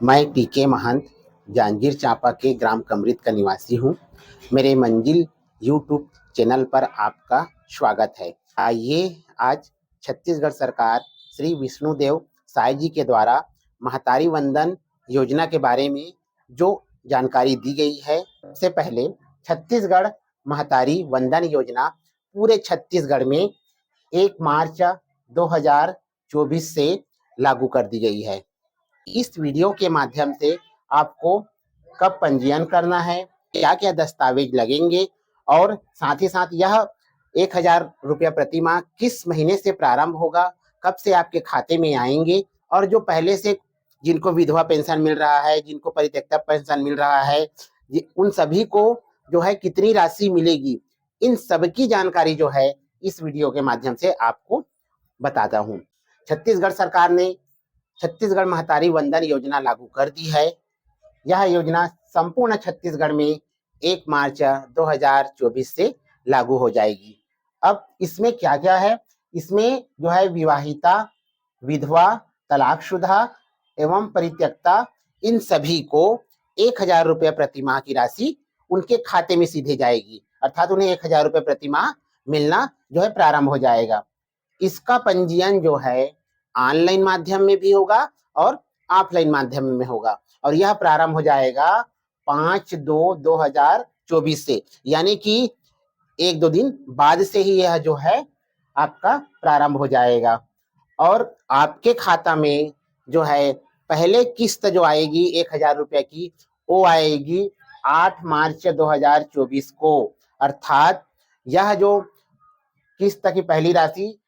मैं टीके महंत जांजगीर चांपा के ग्राम कमरित का निवासी हूँ। मेरे मंजिल यूट्यूब चैनल पर आपका स्वागत है। आइए आज छत्तीसगढ़ सरकार श्री विष्णुदेव साय जी के द्वारा महतारी वंदन योजना के बारे में जो जानकारी दी गई है। सबसे पहले छत्तीसगढ़ महतारी वंदन योजना पूरे छत्तीसगढ़ में 1 मार्च 2024 से लागू कर दी गई है। इस वीडियो के माध्यम से आपको कब पंजीयन करना है, क्या क्या दस्तावेज लगेंगे और साथ ही साथ यह 1,000 रुपया प्रति माह किस महीने से प्रारंभ होगा, कब से आपके खाते में आएंगे और जो पहले से जिनको विधवा पेंशन मिल रहा है, जिनको परित्यक्ता पेंशन मिल रहा है, उन सभी को जो है कितनी राशि मिलेगी, इन सबकी जानकारी जो है इस वीडियो के माध्यम से आपको बताता हूँ। छत्तीसगढ़ सरकार ने छत्तीसगढ़ महतारी वंदन योजना लागू कर दी है। यह योजना संपूर्ण छत्तीसगढ़ में 1 मार्च 2024 से लागू हो जाएगी। अब इसमें क्या क्या है, इसमें जो है विवाहिता, विधवा, तलाकशुदा एवं परित्यक्ता इन सभी को 1,000 रुपये प्रति माह की राशि उनके खाते में सीधे जाएगी, अर्थात उन्हें 1,000 रुपये प्रति माह मिलना जो है प्रारंभ हो जाएगा। इसका पंजीयन जो है ऑनलाइन माध्यम में भी होगा और ऑफलाइन माध्यम में होगा और यह प्रारंभ हो जाएगा 5/2/2024 से, यानी कि 1-2 दिन बाद से ही यह जो है आपका प्रारंभ हो जाएगा और आपके खाता में जो है पहले किस्त जो आएगी 1,000 रुपये की, वो आएगी 8 मार्च 2024 को, अर्थात यह जो किस्त की पहली राशि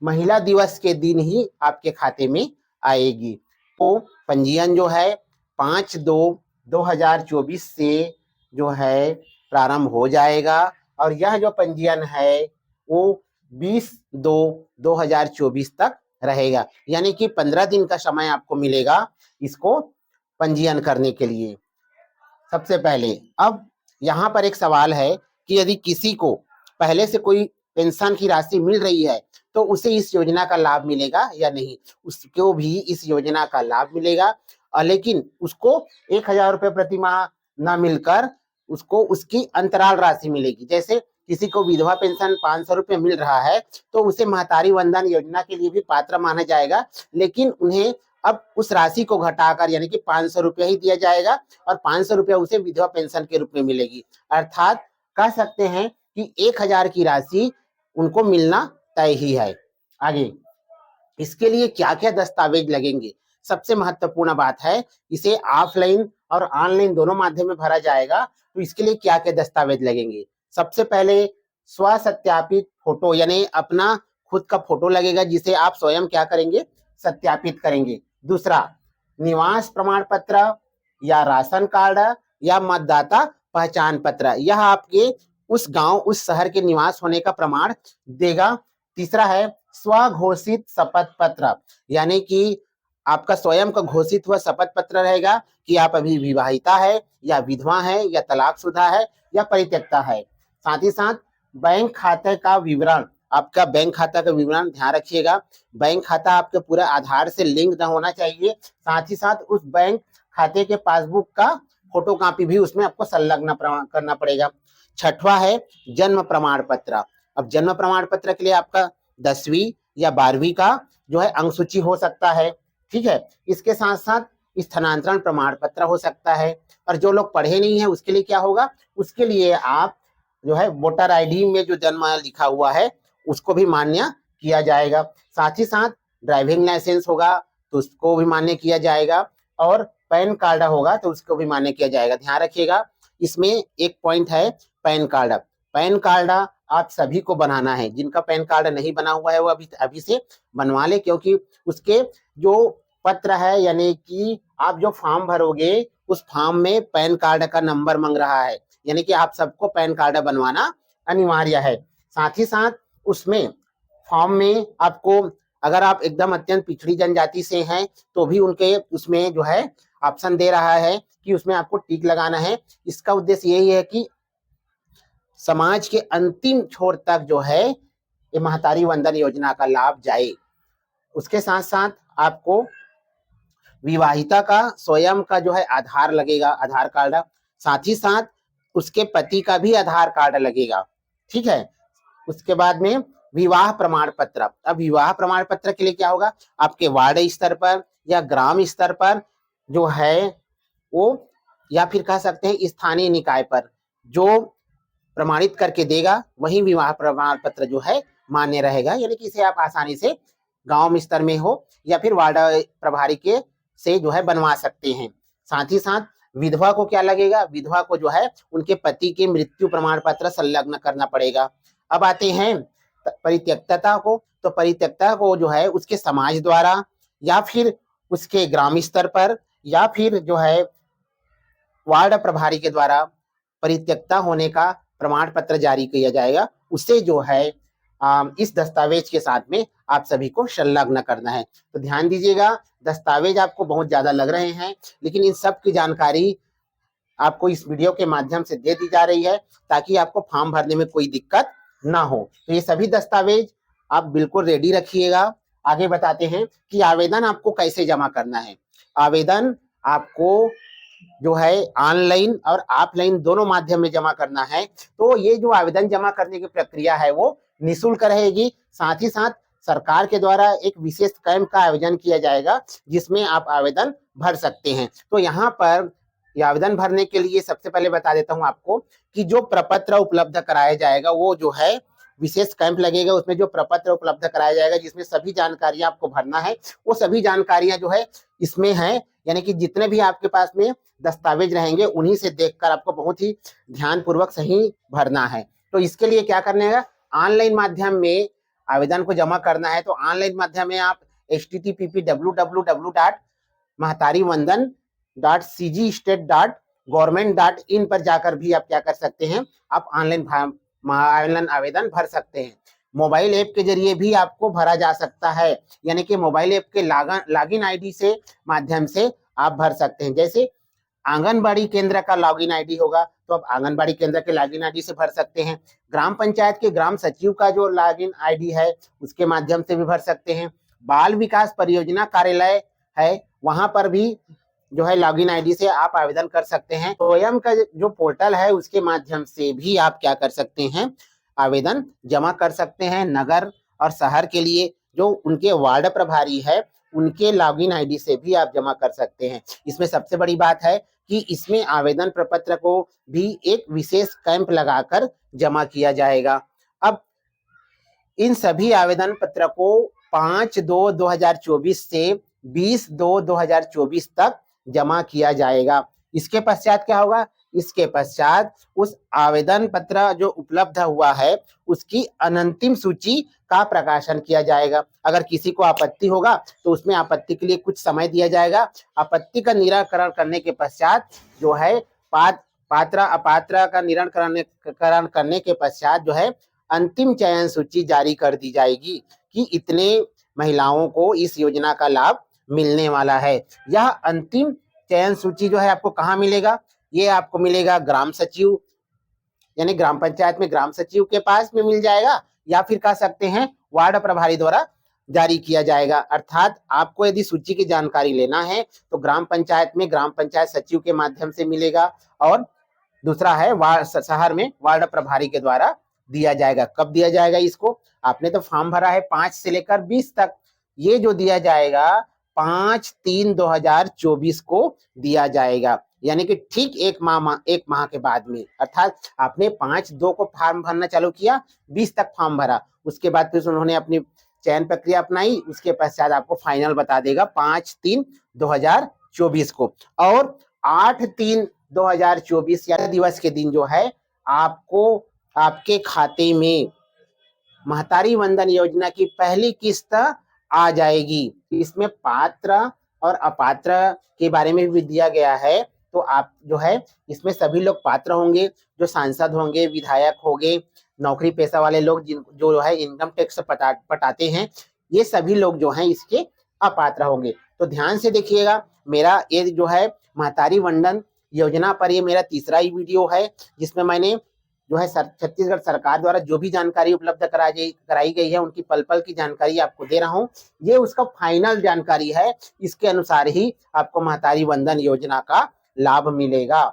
महिला दिवस के दिन ही आपके खाते में आएगी। तो पंजीयन जो है 5/2/2024 से जो है प्रारंभ हो जाएगा और यह जो पंजीयन है वो 20/2/2024 तक रहेगा, यानी कि 15 दिन का समय आपको मिलेगा इसको पंजीयन करने के लिए। सबसे पहले अब यहाँ पर एक सवाल है कि यदि किसी को पहले से कोई पेंशन की राशि मिल रही है तो उसे इस योजना का लाभ मिलेगा या नहीं। उसको भी इस योजना का लाभ मिलेगा और लेकिन उसको 1,000 रुपये प्रति माह न मिलकर उसको उसकी अंतराल राशि मिलेगी। जैसे किसी को विधवा पेंशन 500 रुपये मिल रहा है तो उसे महतारी वंदन योजना के लिए भी पात्र माना जाएगा, लेकिन उन्हें अब उस राशि को घटाकर यानी कि 500 रुपये ही दिया जाएगा और 500 रुपये उसे विधवा पेंशन के रूप में मिलेगी। अर्थात कह सकते हैं कि 1,000 की राशि उनको मिलना तय ही है। आगे इसके लिए क्या क्या दस्तावेज लगेंगे, सबसे महत्वपूर्ण बात है इसे ऑफलाइन और ऑनलाइन दोनों माध्यम में भरा जाएगा। तो इसके लिए क्या क्या दस्तावेज लगेंगे, सबसे पहले स्व सत्यापित फोटो यानी अपना खुद का फोटो लगेगा जिसे आप स्वयं क्या करेंगे, सत्यापित करेंगे। दूसरा निवास प्रमाण पत्र या राशन कार्ड या मतदाता पहचान पत्र, यह आपके उस गांव उस शहर के निवास होने का प्रमाण देगा। तीसरा है स्वघोषित शपथ पत्र, यानी कि आपका स्वयं का घोषित हुआ शपथ पत्र रहेगा कि आप अभी विवाहिता है या विधवा है या तलाकशुदा है या परित्यक्ता है। साथ ही साथ बैंक खाते का विवरण, आपका बैंक खाता का विवरण ध्यान रखिएगा। बैंक खाता आपके पूरा आधार से लिंक न होना चाहिए, साथ ही साथ उस बैंक खाते के पासबुक का फोटो कॉपी भी उसमें आपको संलग्न करना पड़ेगा। छठवां है जन्म प्रमाण पत्र। अब जन्म प्रमाण पत्र के लिए आपका 10वीं या 12वीं का जो है अंक सूची हो सकता है, ठीक है। इसके साथ साथ स्थानांतरण प्रमाण पत्र हो सकता है और जो लोग पढ़े नहीं है उसके लिए क्या होगा, उसके लिए आप जो है वोटर आईडी में जो जन्म लिखा हुआ है उसको भी मान्य किया जाएगा। साथ ही साथ ड्राइविंग लाइसेंस होगा तो उसको भी मान्य किया जाएगा और पैन कार्ड होगा तो उसको भी मान्य किया जाएगा। ध्यान रखिएगा इसमें एक पॉइंट है पैन कार्ड। पैन कार्ड आप सभी को बनाना है, जिनका पैन कार्ड नहीं बना हुआ है वो अभी से बनवा ले, क्योंकि उसके जो पत्र है यानी कि आप जो फॉर्म भरोगे उस फॉर्म में पैन कार्ड का नंबर मांग रहा है, यानी कि आप सबको पैन कार्ड बनवाना अनिवार्य है। साथ ही साथ उसमें फॉर्म में आपको अगर आप एकदम अत्यंत पिछड़ी जनजाति से हैं तो भी उनके उसमें जो है ऑप्शन दे रहा है कि उसमें आपको टिक लगाना है। इसका उद्देश्य यही है कि समाज के अंतिम छोर तक जो है ये महतारी वंदन योजना का लाभ जाए। उसके साथ साथ आपको विवाहिता का स्वयं का जो है आधार लगेगा, आधार कार्ड, साथ ही साथ उसके पति का भी आधार कार्ड लगेगा, ठीक है। उसके बाद में विवाह प्रमाण पत्र। अब विवाह प्रमाण पत्र के लिए क्या होगा, आपके वार्ड स्तर पर या ग्राम स्तर पर जो है वो, या फिर कह सकते हैं स्थानीय निकाय पर जो प्रमाणित करके देगा वही विवाह प्रमाण पत्र जो है मान्य रहेगा। यानी कि इसे आप आसानी से गांव स्तर में हो या फिर वार्ड प्रभारी के से जो है बनवा सकते हैं। साथ ही साथ विधवा को क्या लगेगा, विधवा को जो है उनके पति के मृत्यु प्रमाण पत्र संलग्न करना पड़ेगा। अब आते हैं परित्यक्तता को, तो परित्यक्ता को जो है उसके समाज द्वारा या फिर उसके ग्राम स्तर पर या फिर जो है वार्ड प्रभारी के द्वारा परित्यक्ता होने का प्रमाण पत्र जारी किया जाएगा। उसे जो है इस दस्तावेज के साथ में आप सभी को संलग्न करना है। तो ध्यान दीजिएगा, दस्तावेज आपको बहुत ज्यादा लग रहे हैं, लेकिन इन सब की जानकारी आपको इस वीडियो के माध्यम से दे दी जा रही है ताकि आपको फॉर्म भरने में कोई दिक्कत ना हो। तो ये सभी दस्तावेज आप बिल्कुल रेडी रखिएगा। आगे बताते हैं कि आवेदन आपको कैसे जमा करना है। आवेदन आपको जो है ऑनलाइन और ऑफलाइन दोनों माध्यम में जमा करना है। तो ये जो आवेदन जमा करने की प्रक्रिया है वो निःशुल्क रहेगी। साथ ही साथ सरकार के द्वारा एक विशेष कैंप का आयोजन किया जाएगा जिसमें आप आवेदन भर सकते हैं। तो यहाँ पर आवेदन भरने के लिए सबसे पहले बता देता हूँ आपको कि जो प्रपत्र उपलब्ध कराया जाएगा वो जो है विशेष कैंप लगेगा, उसमें जो प्रपत्र उपलब्ध कराया जाएगा जिसमें सभी जानकारियां आपको भरना है, वो सभी जानकारियां जो है इसमें है। यानी कि जितने भी आपके पास में दस्तावेज रहेंगे उन्हीं से देखकर आपको बहुत ही ध्यानपूर्वक सही भरना है। तो इसके लिए क्या करना है, ऑनलाइन माध्यम में आवेदन को जमा करना है। तो ऑनलाइन माध्यम में आप http://mahtaarivandan.cgstate.government.in पर जाकर भी आप क्या कर सकते हैं, आप ऑनलाइन आवेदन भर सकते हैं। मोबाइल ऐप के जरिए भी आपको भरा जा सकता है, यानी कि मोबाइल ऐप के लॉगिन आईडी से माध्यम से आप भर सकते हैं। जैसे आंगनबाड़ी केंद्र का लॉगिन आईडी होगा तो आप आंगनबाड़ी केंद्र के लॉगिन आईडी से भर सकते हैं। ग्राम पंचायत के ग्राम सचिव का जो लॉगिन आईडी है उसके माध्यम से भी भर सकते हैं। बाल विकास परियोजना कार्यालय है वहां पर भी जो है लॉगिन आईडी से आप आवेदन कर सकते हैं। स्वयं का जो पोर्टल है उसके माध्यम से भी आप क्या कर सकते हैं, आवेदन जमा कर सकते हैं। नगर और शहर के लिए जो उनके वार्ड प्रभारी है उनके लॉगिन आईडी से भी आप जमा कर सकते हैं। इसमें सबसे बड़ी बात है कि इसमें आवेदन प्रपत्र को भी एक विशेष कैंप लगाकर जमा किया जाएगा। अब इन सभी आवेदन पत्र को 5/2/2024 से 20/2/2024 तक जमा किया जाएगा। इसके पश्चात क्या होगा, इसके पश्चात उस आवेदन पत्र जो उपलब्ध हुआ है उसकी अनंतिम सूची का प्रकाशन किया जाएगा। अगर किसी को आपत्ति होगा तो उसमें आपत्ति के लिए कुछ समय दिया जाएगा। आपत्ति का निराकरण करने के पश्चात जो है पात्र अपात्र का निराकरण करने के पश्चात जो है अंतिम चयन सूची जारी कर दी जाएगी कि इतने महिलाओं को इस योजना का लाभ मिलने वाला है। यह अंतिम चयन सूची जो है आपको कहाँ मिलेगा, ये आपको मिलेगा ग्राम सचिव यानी ग्राम पंचायत में ग्राम सचिव के पास में मिल जाएगा, या फिर कह सकते हैं वार्ड प्रभारी द्वारा जारी किया जाएगा। अर्थात आपको यदि सूची की जानकारी लेना है तो ग्राम पंचायत में ग्राम पंचायत सचिव के माध्यम से मिलेगा, और दूसरा है शहर में वार्ड प्रभारी के द्वारा दिया जाएगा। कब दिया जाएगा इसको, आपने तो फॉर्म भरा है 5 से लेकर 20 तक, ये जो दिया जाएगा 5/3/2024 को दिया जाएगा। यानी कि ठीक एक माह के बाद में, अर्थात आपने 5/2 को फॉर्म भरना चालू किया, 20 तक फॉर्म भरा, उसके बाद फिर उन्होंने अपनी चयन प्रक्रिया अपनाई, उसके पश्चात आपको फाइनल बता देगा 5/3/2024 को। और 8/3/2024 या दिवस के दिन जो है आपको आपके खाते में महतारी वंदन योजना की पहली किस्त आ जाएगी। इसमें पात्र और अपात्र के बारे में भी दिया गया है। तो आप जो है इसमें सभी लोग पात्र होंगे, जो सांसद होंगे, विधायक होंगे, नौकरी पेशा वाले लोग जो है इनकम टैक्स पटाते हैं, ये सभी लोग जो हैं इसके अपात्र होंगे। तो ध्यान से देखिएगा, मेरा ये जो है महतारी वंदन योजना पर ये मेरा तीसरा ही वीडियो है जिसमें मैंने जो है छत्तीसगढ़ सरकार द्वारा जो भी जानकारी उपलब्ध कराई गई है उनकी पल पल की जानकारी आपको दे रहा हूं। ये उसका फाइनल जानकारी है, इसके अनुसार ही आपको महतारी वंदन योजना का लाभ मिलेगा।